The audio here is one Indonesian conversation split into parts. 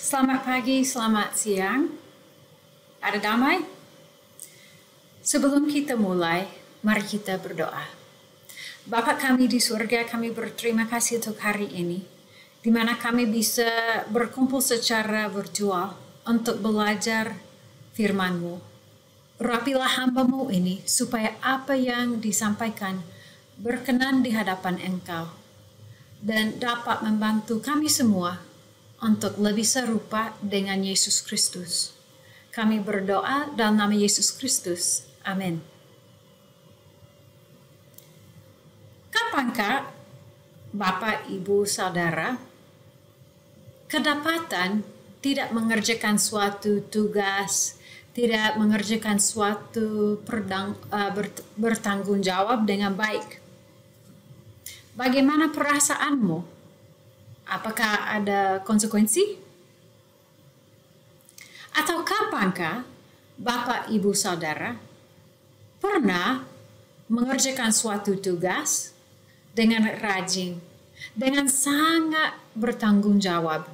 Selamat pagi, selamat siang. Ada damai? Sebelum kita mulai, mari kita berdoa. Bapa kami di surga, kami berterima kasih untuk hari ini, di mana kami bisa berkumpul secara virtual untuk belajar firman-Mu. Rapilah hamba-Mu ini, supaya apa yang disampaikan berkenan di hadapan Engkau, dan dapat membantu kami semua untuk lebih serupa dengan Yesus Kristus. Kami berdoa dalam nama Yesus Kristus. Amin. Kapankah Bapak, Ibu, Saudara kedapatan tidak mengerjakan suatu tugas, tidak mengerjakan suatu bertanggung jawab dengan baik? Bagaimana perasaanmu? Apakah ada konsekuensi? Atau kapankah Bapak, Ibu, Saudara pernah mengerjakan suatu tugas dengan rajin, dengan sangat bertanggung jawab,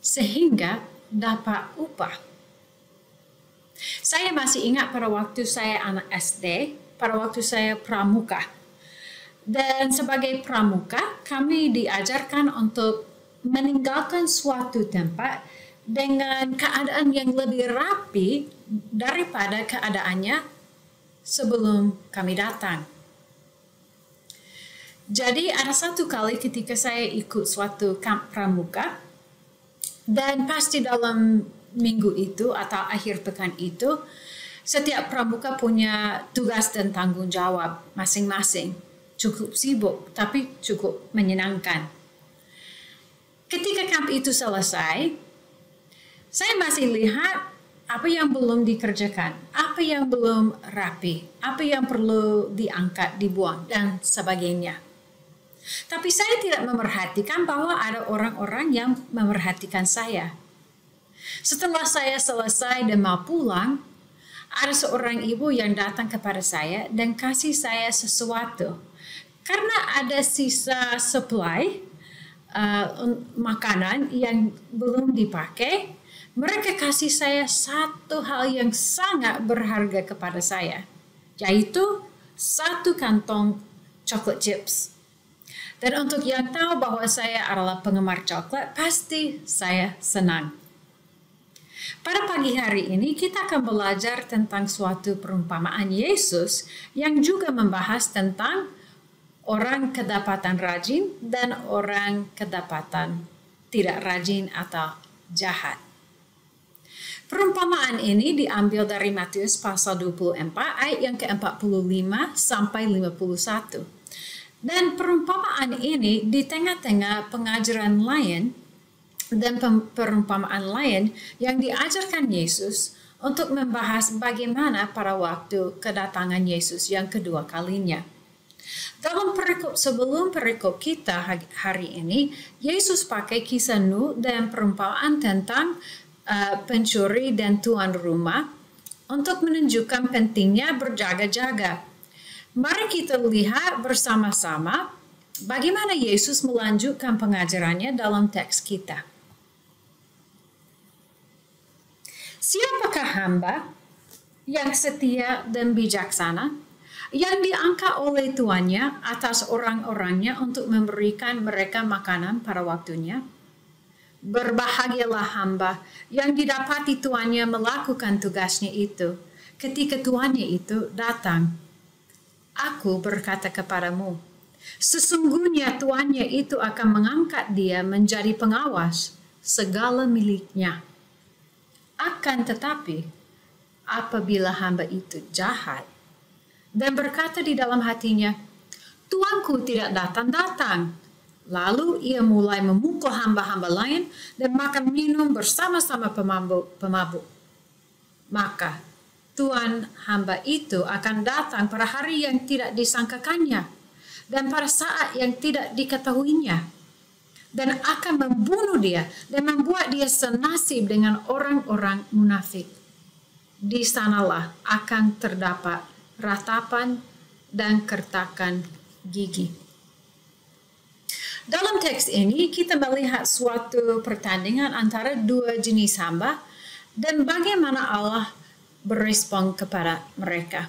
sehingga dapat upah? Saya masih ingat pada waktu saya anak SD, pada waktu saya pramuka. Dan sebagai pramuka, kami diajarkan untuk meninggalkan suatu tempat dengan keadaan yang lebih rapi daripada keadaannya sebelum kami datang. Jadi ada satu kali ketika saya ikut suatu kamp pramuka, dan pasti dalam minggu itu atau akhir pekan itu, setiap pramuka punya tugas dan tanggung jawab masing-masing. Cukup sibuk, tapi cukup menyenangkan. Ketika kamp itu selesai, saya masih lihat apa yang belum dikerjakan, apa yang belum rapi, apa yang perlu diangkat, dibuang, dan sebagainya. Tapi saya tidak memerhatikan bahwa ada orang-orang yang memerhatikan saya. Setelah saya selesai dan mau pulang, ada seorang ibu yang datang kepada saya dan kasih saya sesuatu. Karena ada sisa supply makanan yang belum dipakai, mereka kasih saya satu hal yang sangat berharga kepada saya, yaitu satu kantong chocolate chips. Dan untuk yang tahu bahwa saya adalah penggemar coklat, pasti saya senang. Pada pagi hari ini kita akan belajar tentang suatu perumpamaan Yesus yang juga membahas tentang orang kedapatan rajin dan orang kedapatan tidak rajin atau jahat. Perumpamaan ini diambil dari Matius pasal 24 ayat yang ke-45 sampai 51. Dan perumpamaan ini di tengah-tengah pengajaran lain dan perumpamaan lain yang diajarkan Yesus untuk membahas bagaimana pada waktu kedatangan Yesus yang kedua kalinya. Dalam perikop sebelum perikop kita hari ini, Yesus pakai kisah Nuh dan perumpamaan tentang pencuri dan tuan rumah untuk menunjukkan pentingnya berjaga-jaga. Mari kita lihat bersama-sama bagaimana Yesus melanjutkan pengajarannya dalam teks kita. Siapakah hamba yang setia dan bijaksana, yang diangkat oleh tuannya atas orang-orangnya untuk memberikan mereka makanan pada waktunya? Berbahagialah hamba yang didapati tuannya melakukan tugasnya itu ketika tuannya itu datang. Aku berkata kepadamu, sesungguhnya tuannya itu akan mengangkat dia menjadi pengawas segala miliknya. Akan tetapi, apabila hamba itu jahat dan berkata di dalam hatinya, tuanku tidak datang-datang, lalu ia mulai memukul hamba-hamba lain dan makan minum bersama-sama pemabuk, maka tuan hamba itu akan datang pada hari yang tidak disangkakannya dan pada saat yang tidak diketahuinya, dan akan membunuh dia dan membuat dia senasib dengan orang-orang munafik. Di sanalah akan terdapat ratapan dan kertakan gigi. Dalam teks ini, kita melihat suatu pertandingan antara dua jenis hamba dan bagaimana Allah berespon kepada mereka.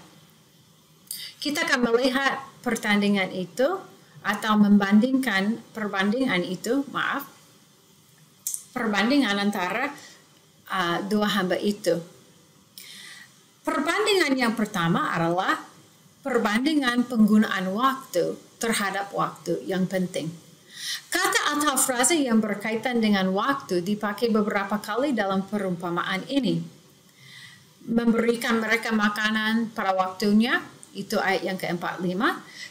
Kita akan melihat pertandingan itu atau perbandingan antara dua hamba itu. Perbandingan yang pertama adalah perbandingan penggunaan waktu terhadap waktu yang penting. Kata atau frase yang berkaitan dengan waktu dipakai beberapa kali dalam perumpamaan ini. Memberikan mereka makanan pada waktunya, itu ayat yang ke-45.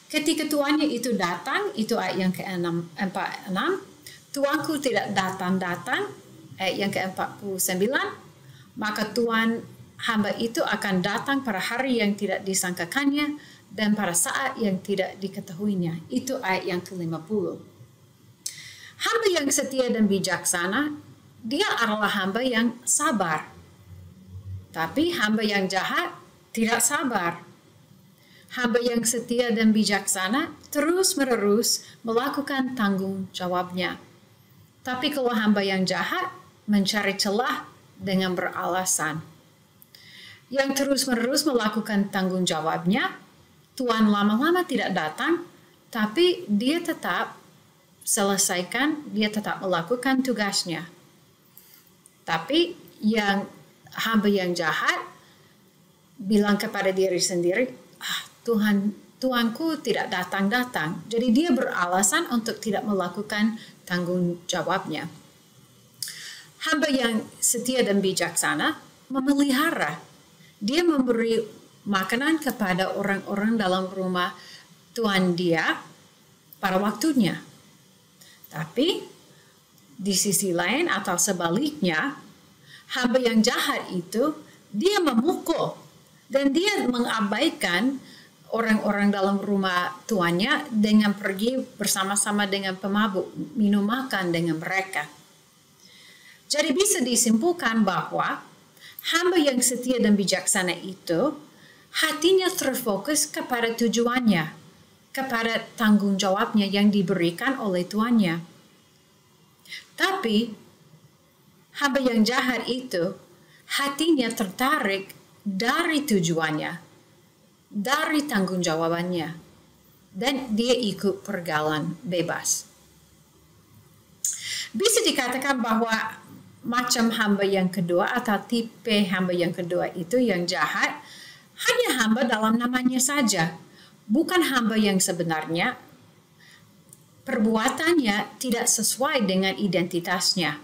Ketika tuannya itu datang, itu ayat yang ke-46. Tuanku tidak datang-datang, ayat yang ke-49. Maka tuan hamba itu akan datang pada hari yang tidak disangkakannya dan pada saat yang tidak diketahuinya. Itu ayat yang ke-50. Hamba yang setia dan bijaksana, dia adalah hamba yang sabar. Tapi hamba yang jahat tidak sabar. Hamba yang setia dan bijaksana terus-menerus melakukan tanggung jawabnya. Tapi kalau hamba yang jahat mencari celah dengan beralasan. Yang terus-menerus melakukan tanggung jawabnya, Tuhan lama-lama tidak datang, tapi dia tetap tetap melakukan tugasnya. Tapi yang hamba yang jahat bilang kepada diri sendiri, Tuanku tidak datang-datang. Jadi dia beralasan untuk tidak melakukan tanggung jawabnya. Hamba yang setia dan bijaksana memelihara. Dia memberi makanan kepada orang-orang dalam rumah Tuhan dia pada waktunya. Tapi di sisi lain atau sebaliknya, hamba yang jahat itu dia memukul dan dia mengabaikan orang-orang dalam rumah tuannya dengan pergi bersama-sama dengan pemabuk, minum makan dengan mereka. Jadi bisa disimpulkan bahwa hamba yang setia dan bijaksana itu hatinya terfokus kepada tujuannya, kepada tanggung jawabnya yang diberikan oleh tuannya. Tapi hamba yang jahat itu hatinya tertarik dari tujuannya, dari tanggung jawabannya, dan dia ikut pergaulan bebas. Bisa dikatakan bahwa macam hamba yang kedua atau tipe hamba yang kedua itu yang jahat hanya hamba dalam namanya saja. Bukan hamba yang sebenarnya, perbuatannya tidak sesuai dengan identitasnya.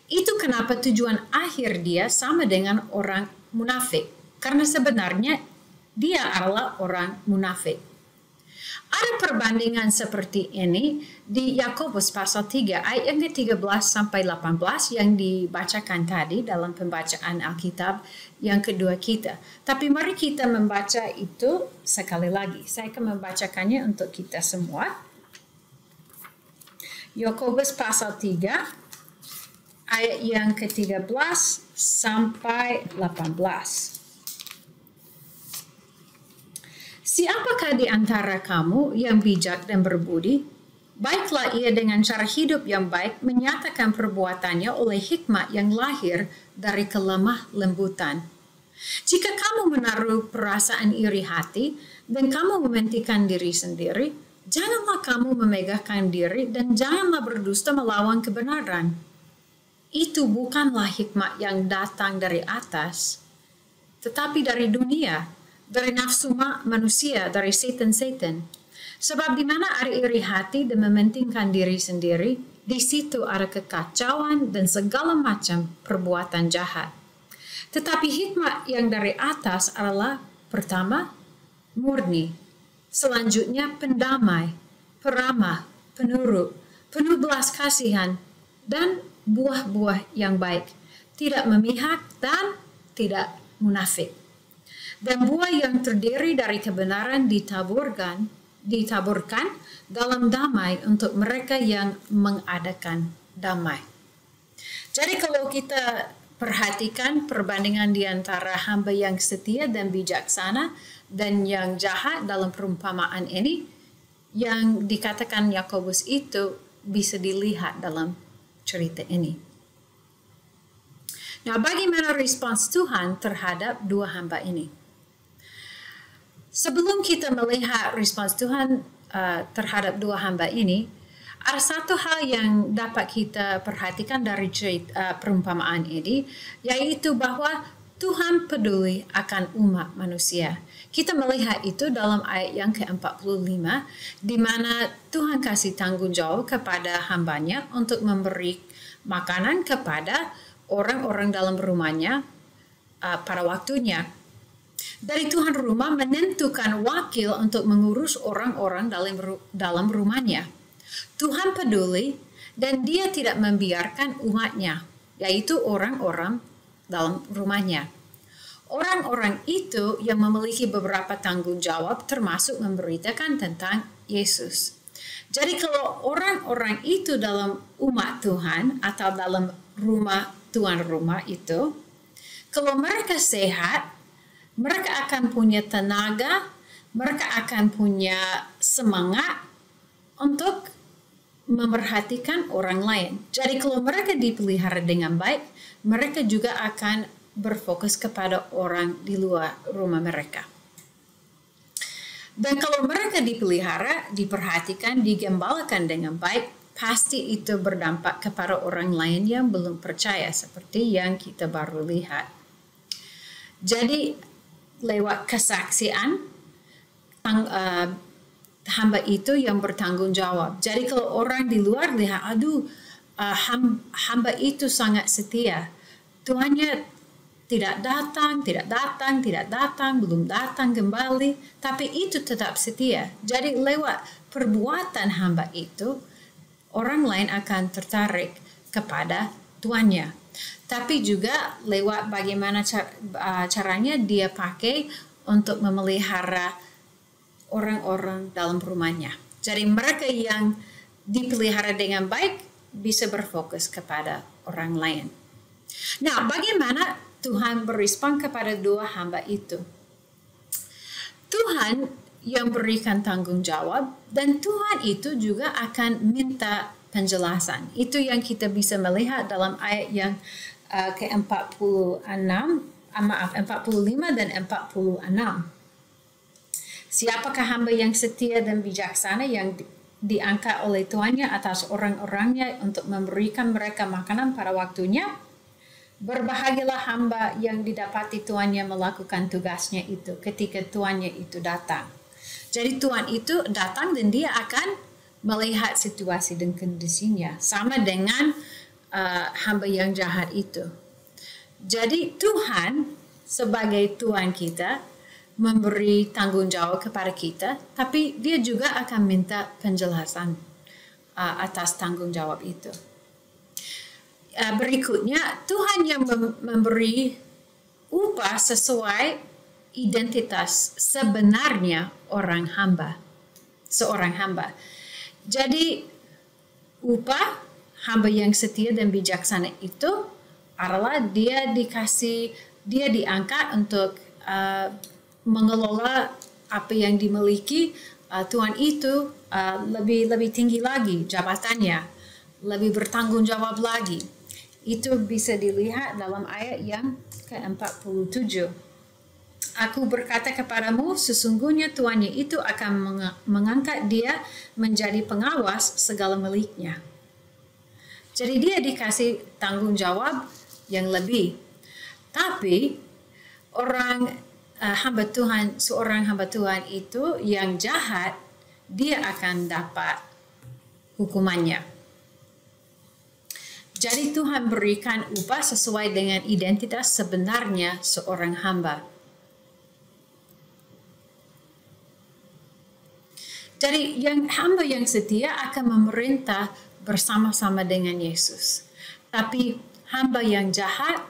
Itu kenapa tujuan akhir dia sama dengan orang munafik. Karena sebenarnya dia adalah orang munafik. Ada perbandingan seperti ini di Yakobus pasal 3 ayat yang ke-13 sampai 18 yang dibacakan tadi dalam pembacaan Alkitab yang kedua kita. Tapi mari kita membaca itu sekali lagi. Saya akan membacakannya untuk kita semua. Yakobus pasal 3 ayat yang ke-13 sampai 18. Siapakah di antara kamu yang bijak dan berbudi? Baiklah ia dengan cara hidup yang baik menyatakan perbuatannya oleh hikmat yang lahir dari kelemah lembutan. Jika kamu menaruh perasaan iri hati dan kamu mementingkan diri sendiri, janganlah kamu memegahkan diri dan janganlah berdusta melawan kebenaran. Itu bukanlah hikmat yang datang dari atas, tetapi dari dunia, dari nafsu manusia, dari setan-setan. Sebab di mana ada iri hati dan mementingkan diri sendiri, di situ ada kekacauan dan segala macam perbuatan jahat. Tetapi hikmat yang dari atas adalah pertama, murni. Selanjutnya pendamai, peramah, penurut, penuh belas kasihan, dan buah-buah yang baik. Tidak memihak dan tidak munafik. Dan buah yang terdiri dari kebenaran ditaburkan dalam damai untuk mereka yang mengadakan damai. Jadi kalau kita perhatikan perbandingan di antara hamba yang setia dan bijaksana dan yang jahat dalam perumpamaan ini, yang dikatakan Yakobus itu bisa dilihat dalam cerita ini. Nah, bagaimana respons Tuhan terhadap dua hamba ini? Sebelum kita melihat respons Tuhan terhadap dua hamba ini, ada satu hal yang dapat kita perhatikan dari perumpamaan ini, yaitu bahwa Tuhan peduli akan umat manusia. Kita melihat itu dalam ayat yang ke-45, di mana Tuhan kasih tanggung jawab kepada hambanya untuk memberi makanan kepada orang-orang dalam rumahnya pada waktunya. Dari Tuhan rumah menentukan wakil untuk mengurus orang-orang dalam rumahnya. Tuhan peduli dan dia tidak membiarkan umatnya, yaitu orang-orang dalam rumahnya. Orang-orang itu yang memiliki beberapa tanggung jawab termasuk memberitakan tentang Yesus. Jadi kalau orang-orang itu dalam umat Tuhan atau dalam rumah tuan rumah itu, kalau mereka sehat, mereka akan punya tenaga, mereka akan punya semangat untuk memperhatikan orang lain. Jadi kalau mereka dipelihara dengan baik, mereka juga akan berfokus kepada orang di luar rumah mereka. Dan kalau mereka dipelihara, diperhatikan, digembalakan dengan baik, pasti itu berdampak kepada orang lain yang belum percaya, seperti yang kita baru lihat. Jadi lewat kesaksian hamba itu yang bertanggung jawab. Jadi kalau orang di luar lihat, hamba itu sangat setia, tuannya tidak datang, belum datang kembali, tapi itu tetap setia. Jadi lewat perbuatan hamba itu, orang lain akan tertarik kepada tuannya. Tapi juga lewat bagaimana caranya dia pakai untuk memelihara orang-orang dalam rumahnya. Jadi mereka yang dipelihara dengan baik bisa berfokus kepada orang lain. Nah, bagaimana Tuhan berespon kepada dua hamba itu? Tuhan yang berikan tanggung jawab dan Tuhan itu juga akan minta penjelasan. Itu yang kita bisa melihat dalam ayat yang ke-45 dan 46. Siapakah hamba yang setia dan bijaksana yang diangkat oleh tuannya atas orang-orangnya untuk memberikan mereka makanan pada waktunya? Berbahagialah hamba yang didapati tuannya melakukan tugasnya itu ketika tuannya itu datang. Jadi tuan itu datang dan dia akan melihat situasi dan kondisinya. Sama dengan hamba yang jahat itu. Jadi Tuhan sebagai Tuhan kita memberi tanggung jawab kepada kita, tapi dia juga akan minta penjelasan atas tanggung jawab itu. Berikutnya, Tuhan yang memberi upah sesuai identitas sebenarnya seorang hamba. Jadi upah hamba yang setia dan bijaksana itu adalah dia diangkat untuk mengelola apa yang dimiliki tuan itu lebih tinggi lagi jabatannya, lebih bertanggung jawab lagi. Itu bisa dilihat dalam ayat yang ke-47. Aku berkata kepadamu, sesungguhnya tuannya itu akan mengangkat dia menjadi pengawas segala miliknya. Jadi dia dikasih tanggung jawab yang lebih. Tapi seorang hamba Tuhan itu yang jahat, dia akan dapat hukumannya. Jadi Tuhan berikan upah sesuai dengan identitas sebenarnya seorang hamba. Jadi hamba yang setia akan memerintah bersama-sama dengan Yesus. Tapi hamba yang jahat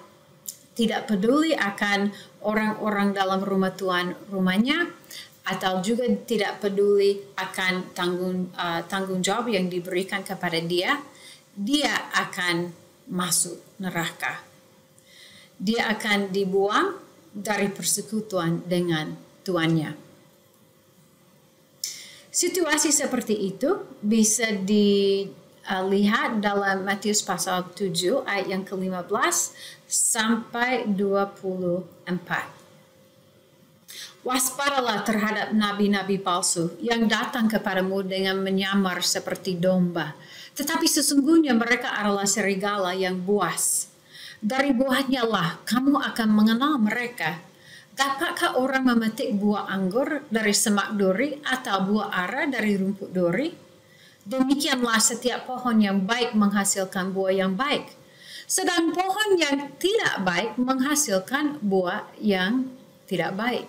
tidak peduli akan orang-orang dalam rumah tuan rumahnya, atau juga tidak peduli akan tanggung jawab yang diberikan kepada dia, dia akan masuk neraka. Dia akan dibuang dari persekutuan dengan tuannya. Situasi seperti itu bisa lihat dalam Matius pasal 7 ayat yang ke-15 sampai 24. Waspadalah terhadap nabi-nabi palsu yang datang kepadamu dengan menyamar seperti domba. Tetapi sesungguhnya mereka adalah serigala yang buas. Dari buahnya lah kamu akan mengenal mereka. Dapatkah orang memetik buah anggur dari semak duri atau buah ara dari rumput duri? Demikianlah setiap pohon yang baik menghasilkan buah yang baik. Sedang pohon yang tidak baik menghasilkan buah yang tidak baik.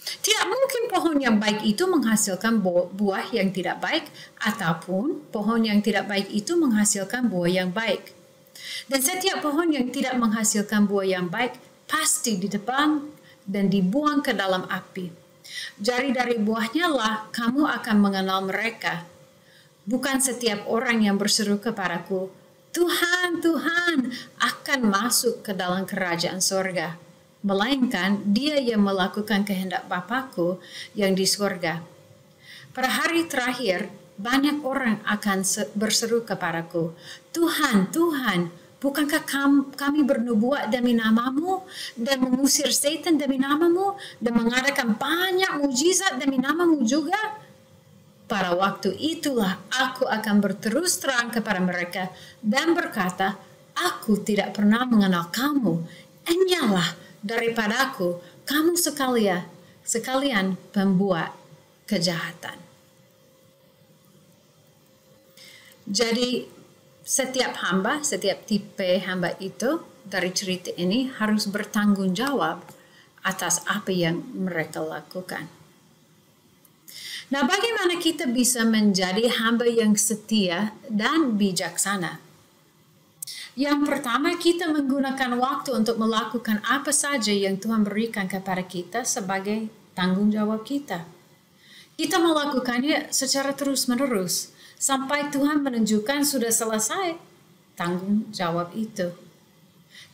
Tidak mungkin pohon yang baik itu menghasilkan buah yang tidak baik, ataupun pohon yang tidak baik itu menghasilkan buah yang baik. Dan setiap pohon yang tidak menghasilkan buah yang baik pasti ditebang dan dibuang ke dalam api. Dari buahnya lah kamu akan mengenal mereka. Bukan setiap orang yang berseru kepadaku, Tuhan, Tuhan, akan masuk ke dalam kerajaan sorga, melainkan dia yang melakukan kehendak Bapa-Ku yang di surga. Pada hari terakhir, banyak orang akan berseru kepadaku, Tuhan, Tuhan, bukankah kami bernubuat demi namamu dan mengusir setan demi namamu dan mengadakan banyak mujizat demi namamu juga? Pada waktu itulah aku akan berterus terang kepada mereka dan berkata, aku tidak pernah mengenal kamu. Enyahlah daripadaku, kamu sekalian pembuat kejahatan. Jadi setiap tipe hamba itu dari cerita ini harus bertanggung jawab atas apa yang mereka lakukan. Nah, bagaimana kita bisa menjadi hamba yang setia dan bijaksana? Yang pertama, kita menggunakan waktu untuk melakukan apa saja yang Tuhan berikan kepada kita sebagai tanggung jawab kita. Kita melakukannya secara terus-menerus sampai Tuhan menunjukkan sudah selesai tanggung jawab itu.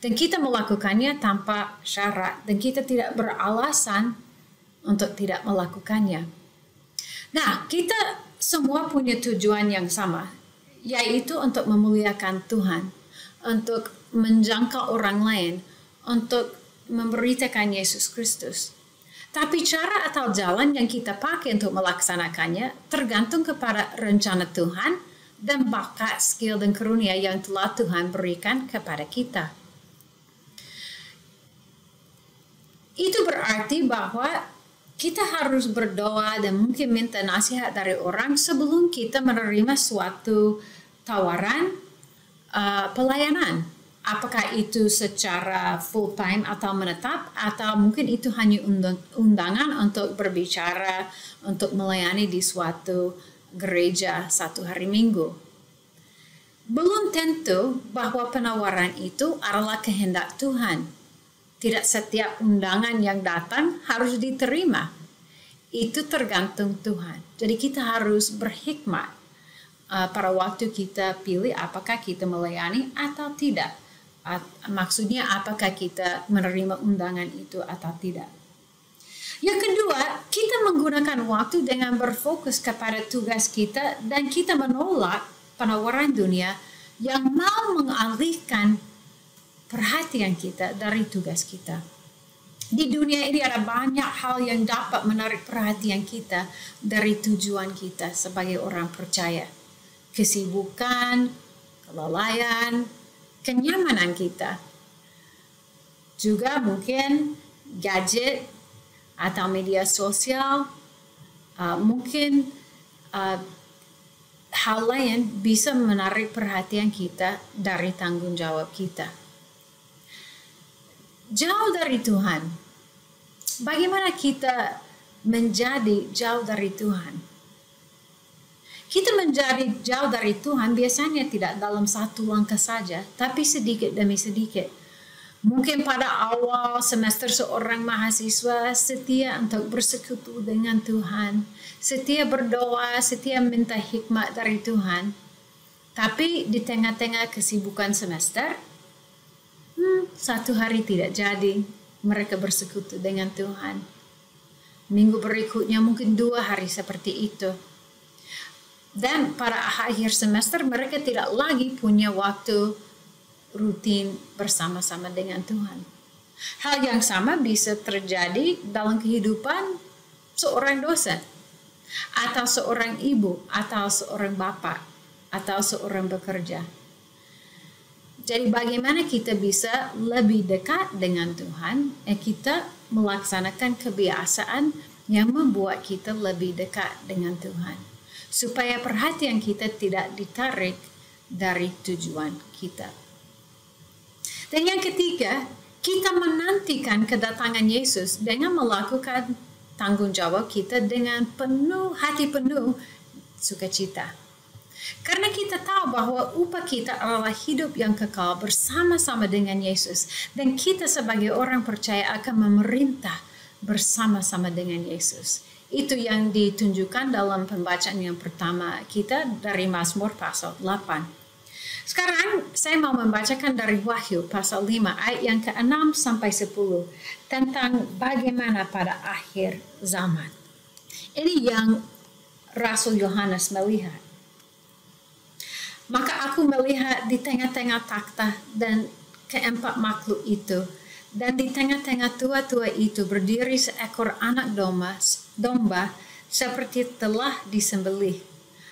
Dan kita melakukannya tanpa syarat dan kita tidak beralasan untuk tidak melakukannya. Nah, kita semua punya tujuan yang sama, yaitu untuk memuliakan Tuhan, untuk menjangkau orang lain, untuk memberitakan Yesus Kristus. Tapi cara atau jalan yang kita pakai untuk melaksanakannya tergantung kepada rencana Tuhan dan bakat, skill, dan karunia yang telah Tuhan berikan kepada kita. Itu berarti bahwa kita harus berdoa dan mungkin minta nasihat dari orang sebelum kita menerima suatu tawaran pelayanan. Apakah itu secara full time atau menetap, atau mungkin itu hanya undangan untuk berbicara, untuk melayani di suatu gereja satu hari minggu. Belum tentu bahwa penawaran itu adalah kehendak Tuhan. Tidak setiap undangan yang datang harus diterima. Itu tergantung Tuhan. Jadi kita harus berhikmat pada waktu kita pilih apakah kita melayani atau tidak. Maksudnya apakah kita menerima undangan itu atau tidak. Yang kedua, kita menggunakan waktu dengan berfokus kepada tugas kita dan kita menolak penawaran dunia yang mau mengalihkan perhatian kita dari tugas kita. Di dunia ini ada banyak hal yang dapat menarik perhatian kita dari tujuan kita sebagai orang percaya. Kesibukan, kelalaian, kenyamanan kita. Juga mungkin gadget atau media sosial, mungkin hal lain bisa menarik perhatian kita dari tanggung jawab kita. Jauh dari Tuhan. Bagaimana kita menjadi jauh dari Tuhan? Kita menjadi jauh dari Tuhan biasanya tidak dalam satu langkah saja, tapi sedikit demi sedikit. Mungkin pada awal semester seorang mahasiswa setia untuk bersekutu dengan Tuhan, setia berdoa, setia minta hikmat dari Tuhan. Tapi di tengah-tengah kesibukan semester, satu hari tidak jadi mereka bersekutu dengan Tuhan. Minggu berikutnya mungkin 2 hari seperti itu. Dan pada akhir semester mereka tidak lagi punya waktu rutin bersama-sama dengan Tuhan. Hal yang sama bisa terjadi dalam kehidupan seorang dosen, atau seorang ibu, atau seorang bapak, atau seorang bekerja. Jadi bagaimana kita bisa lebih dekat dengan Tuhan? Kita melaksanakan kebiasaan yang membuat kita lebih dekat dengan Tuhan. Supaya perhatian kita tidak ditarik dari tujuan kita. Dan yang ketiga, kita menantikan kedatangan Yesus dengan melakukan tanggung jawab kita dengan hati penuh sukacita. Karena kita tahu bahwa upah kita adalah hidup yang kekal bersama-sama dengan Yesus. Dan kita sebagai orang percaya akan memerintah bersama-sama dengan Yesus. Itu yang ditunjukkan dalam pembacaan yang pertama kita dari Mazmur pasal 8. Sekarang saya mau membacakan dari Wahyu pasal 5 ayat yang ke-6 sampai 10 tentang bagaimana pada akhir zaman. Ini yang Rasul Yohanes melihat. Maka aku melihat di tengah-tengah takhta dan keempat makhluk itu, dan di tengah-tengah tua-tua itu berdiri seekor anak domba seperti telah disembelih,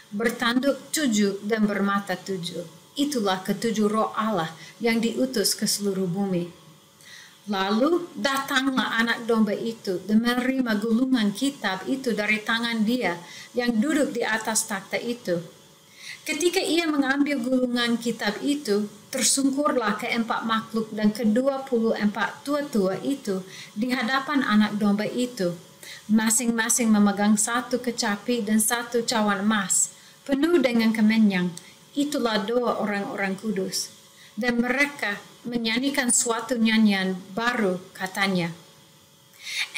bertanduk 7 dan bermata 7. Itulah ketujuh roh Allah yang diutus ke seluruh bumi. Lalu datanglah anak domba itu dan menerima gulungan kitab itu dari tangan dia yang duduk di atas takhta itu. Ketika ia mengambil gulungan kitab itu, tersungkurlah keempat makhluk dan ke-24 tua-tua itu di hadapan anak domba itu, masing-masing memegang satu kecapi dan satu cawan emas, penuh dengan kemenyan. Itulah doa orang-orang kudus. Dan mereka menyanyikan suatu nyanyian baru, katanya,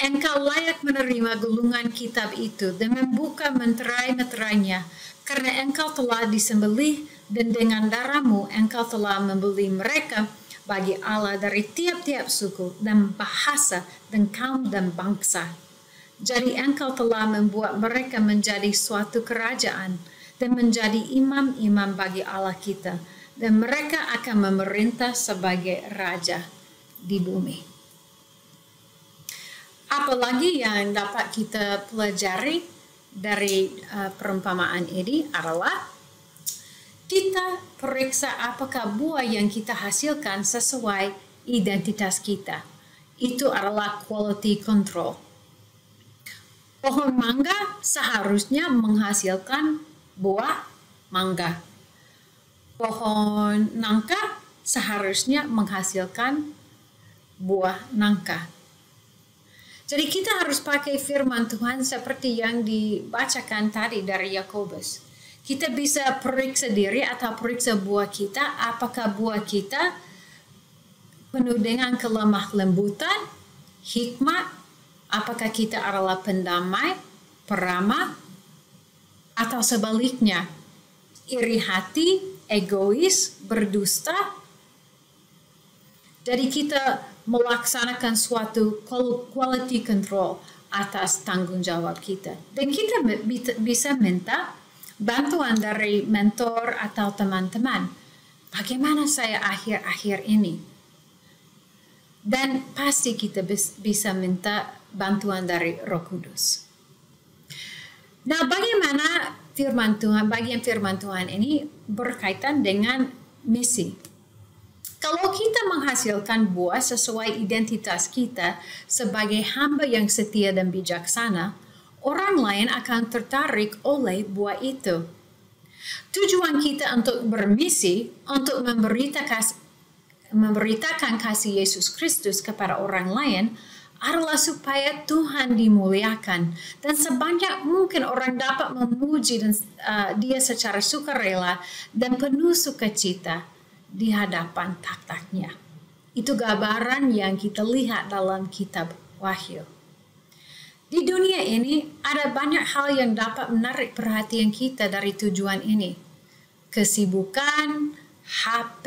Engkau layak menerima gulungan kitab itu dan membuka meterai-meterainya, karena engkau telah disembelih dan dengan darahmu engkau telah membeli mereka bagi Allah dari tiap-tiap suku dan bahasa dan kaum dan bangsa. Jadi engkau telah membuat mereka menjadi suatu kerajaan dan menjadi imam-imam bagi Allah kita, dan mereka akan memerintah sebagai raja di bumi. Apalagi yang dapat kita pelajari dari perumpamaan ini adalah kita periksa apakah buah yang kita hasilkan sesuai identitas kita. Itu adalah quality control. Pohon mangga seharusnya menghasilkan buah mangga. Pohon nangka seharusnya menghasilkan buah nangka. Jadi kita harus pakai firman Tuhan seperti yang dibacakan tadi dari Yakobus. Kita bisa periksa diri atau periksa buah kita, apakah buah kita penuh dengan kelemah lembutan, hikmat, apakah kita adalah pendamai, peramah, atau sebaliknya, iri hati, egois, berdusta. Jadi kita melaksanakan suatu quality control atas tanggung jawab kita. Dan kita bisa minta bantuan dari mentor atau teman-teman. Bagaimana saya akhir-akhir ini? Dan pasti kita bisa minta bantuan dari Roh Kudus. Nah, bagaimana firman Tuhan, bagian firman Tuhan ini berkaitan dengan misi. Kalau kita menghasilkan buah sesuai identitas kita sebagai hamba yang setia dan bijaksana, orang lain akan tertarik oleh buah itu. Tujuan kita untuk bermisi, untuk memberitakan kasih Yesus Kristus kepada orang lain adalah supaya Tuhan dimuliakan dan sebanyak mungkin orang dapat memuji dia secara sukarela dan penuh sukacita di hadapan takhta-Nya. Itu gambaran yang kita lihat dalam kitab Wahyu. Di dunia ini ada banyak hal yang dapat menarik perhatian kita dari tujuan ini. Kesibukan, HP,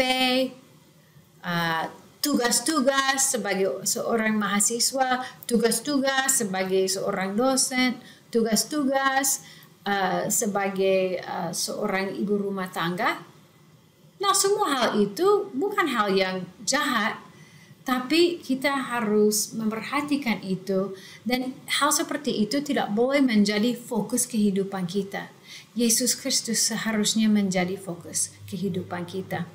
tugas-tugas sebagai seorang mahasiswa, tugas-tugas sebagai seorang dosen, tugas-tugas sebagai seorang ibu rumah tangga. Nah, semua hal itu bukan hal yang jahat, tapi kita harus memperhatikan itu, dan hal seperti itu tidak boleh menjadi fokus kehidupan kita. Yesus Kristus seharusnya menjadi fokus kehidupan kita.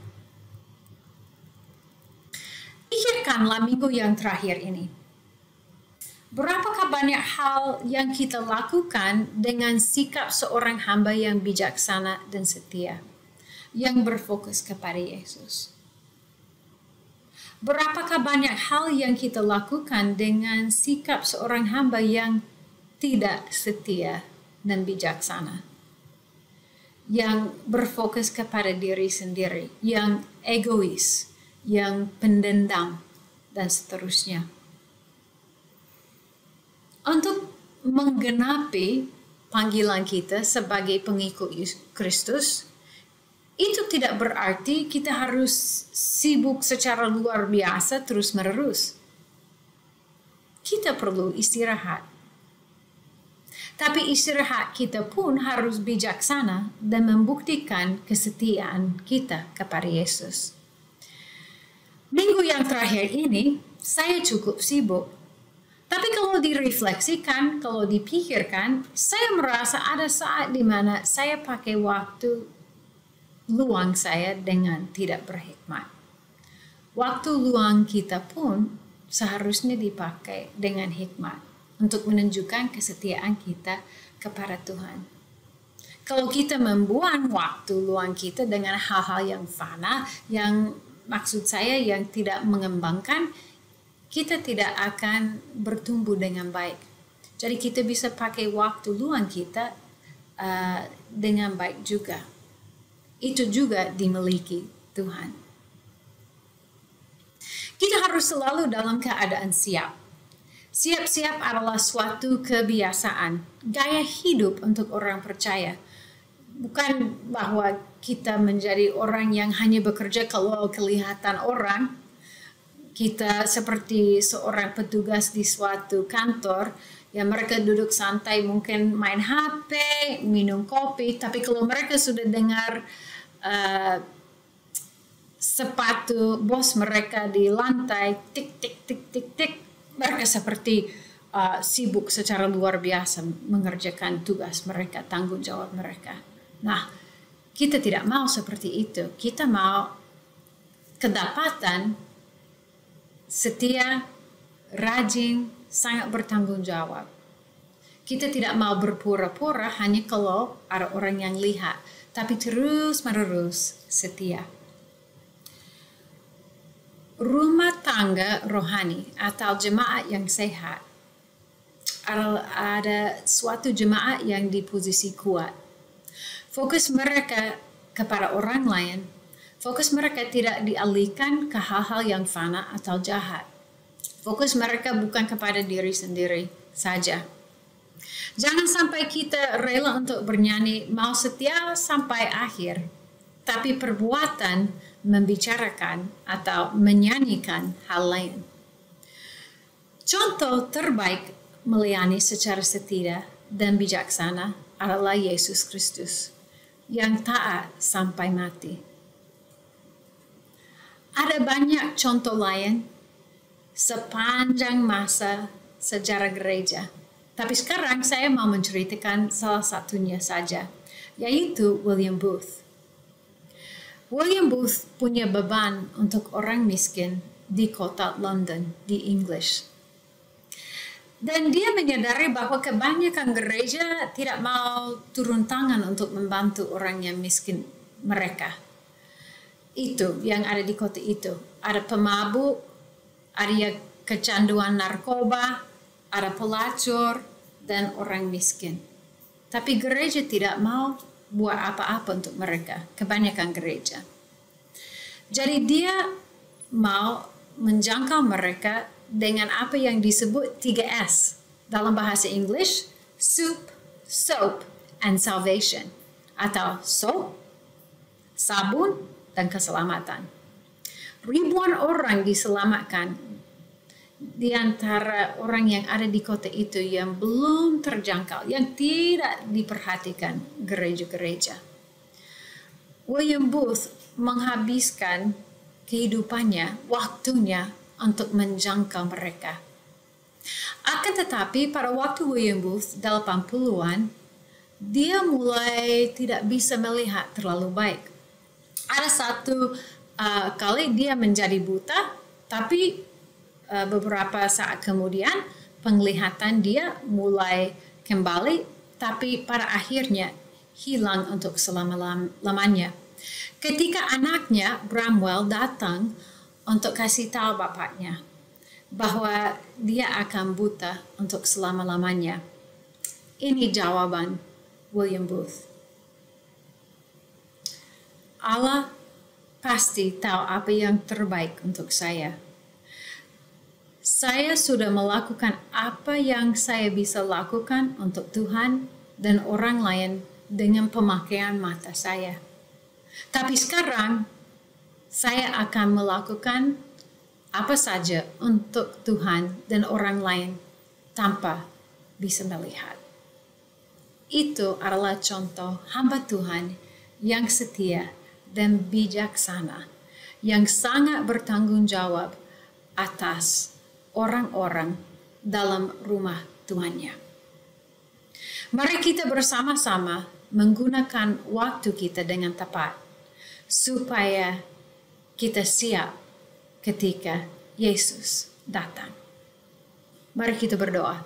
Pikirkanlah minggu yang terakhir ini. Berapakah banyak hal yang kita lakukan dengan sikap seorang hamba yang bijaksana dan setia, yang berfokus kepada Yesus? Berapakah banyak hal yang kita lakukan dengan sikap seorang hamba yang tidak setia dan bijaksana, yang berfokus kepada diri sendiri, yang egois, yang pendendam, dan seterusnya? Untuk menggenapi panggilan kita sebagai pengikut Kristus, itu tidak berarti kita harus sibuk secara luar biasa terus-menerus. Kita perlu istirahat. Tapi istirahat kita pun harus bijaksana dan membuktikan kesetiaan kita kepada Yesus. Minggu yang terakhir ini, saya cukup sibuk. Tapi kalau direfleksikan, kalau dipikirkan, saya merasa ada saat di mana saya pakai waktu luang saya dengan tidak berhikmat. Waktu luang kita pun seharusnya dipakai dengan hikmat untuk menunjukkan kesetiaan kita kepada Tuhan. Kalau kita membuang waktu luang kita dengan hal-hal yang fana, yang maksud saya yang tidak mengembangkan, kita tidak akan bertumbuh dengan baik. Jadi kita bisa pakai waktu luang kita dengan baik juga. Itu juga dimiliki Tuhan. Kita harus selalu dalam keadaan siap. Siap-siap adalah suatu kebiasaan, gaya hidup untuk orang percaya. Bukan bahwa kita menjadi orang yang hanya bekerja kalau kelihatan orang. Kita seperti seorang petugas di suatu kantor, ya mereka duduk santai, mungkin main HP, minum kopi, tapi kalau mereka sudah dengar sepatu bos mereka di lantai, tik, tik, tik, tik, tik, mereka seperti sibuk secara luar biasa mengerjakan tugas mereka, tanggung jawab mereka. Nah, kita tidak mau seperti itu. Kita mau kedapatan setia, rajin, sangat bertanggung jawab. Kita tidak mau berpura-pura hanya kalau ada orang yang lihat, tapi terus-menerus setia. Rumah tangga rohani atau jemaat yang sehat ada suatu jemaat yang di posisi kuat. Fokus mereka kepada orang lain. Fokus mereka tidak dialihkan ke hal-hal yang fana atau jahat. Fokus mereka bukan kepada diri sendiri saja. Jangan sampai kita rela untuk bernyanyi mau setia sampai akhir, tapi perbuatan membicarakan atau menyanyikan hal lain. Contoh terbaik melayani secara setia dan bijaksana adalah Yesus Kristus yang taat sampai mati. Ada banyak contoh lain sepanjang masa sejarah gereja. Tapi sekarang saya mau menceritakan salah satunya saja, yaitu William Booth. William Booth punya beban untuk orang miskin di kota London, di Inggris. Dan dia menyadari bahwa kebanyakan gereja tidak mau turun tangan untuk membantu orang yang miskin mereka. Itu yang ada di kota itu. Ada pemabuk, ada kecanduan narkoba, ada pelacur, dan orang miskin. Tapi gereja tidak mau buat apa-apa untuk mereka, kebanyakan gereja. Jadi dia mau menjangkau mereka dengan apa yang disebut 3S dalam bahasa Inggris, soup, soap, and salvation. Atau soap, sabun, dan keselamatan. Ribuan orang diselamatkan di antara orang yang ada di kota itu yang belum terjangkau, yang tidak diperhatikan gereja-gereja. William Booth menghabiskan kehidupannya, waktunya untuk menjangkau mereka. Akan tetapi pada waktu William Booth 80-an, dia mulai tidak bisa melihat terlalu baik. Ada satu kali dia menjadi buta, tapi beberapa saat kemudian penglihatan dia mulai kembali, tapi pada akhirnya hilang untuk selama-lamanya. Ketika anaknya Bramwell datang untuk kasih tahu bapaknya bahwa dia akan buta untuk selama-lamanya, ini jawaban William Booth. Allah pasti tahu apa yang terbaik untuk saya. Saya sudah melakukan apa yang saya bisa lakukan untuk Tuhan dan orang lain dengan pemakaian mata saya. Tapi sekarang, saya akan melakukan apa saja untuk Tuhan dan orang lain tanpa bisa melihat. Itu adalah contoh hamba Tuhan yang setia dan bijaksana, yang sangat bertanggung jawab atas orang-orang dalam rumah Tuhannya. Mari kita bersama-sama menggunakan waktu kita dengan tepat, supaya kita siap ketika Yesus datang. Mari kita berdoa.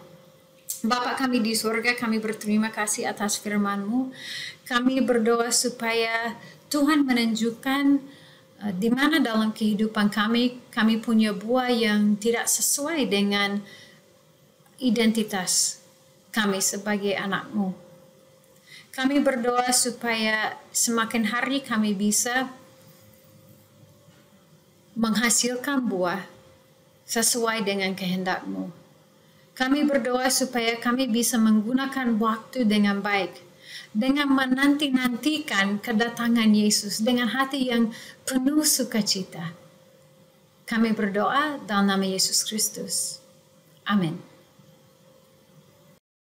Bapa kami di surga, kami berterima kasih atas firman-Mu. Kami berdoa supaya Tuhan menunjukkan di mana dalam kehidupan kami punya buah yang tidak sesuai dengan identitas kami sebagai anak-Mu. Kami berdoa supaya semakin hari kami bisa menghasilkan buah sesuai dengan kehendak-Mu. Kami berdoa supaya kami bisa menggunakan waktu dengan baik, dengan menanti-nantikan kedatangan Yesus dengan hati yang penuh sukacita. Kami berdoa dalam nama Yesus Kristus. Amin.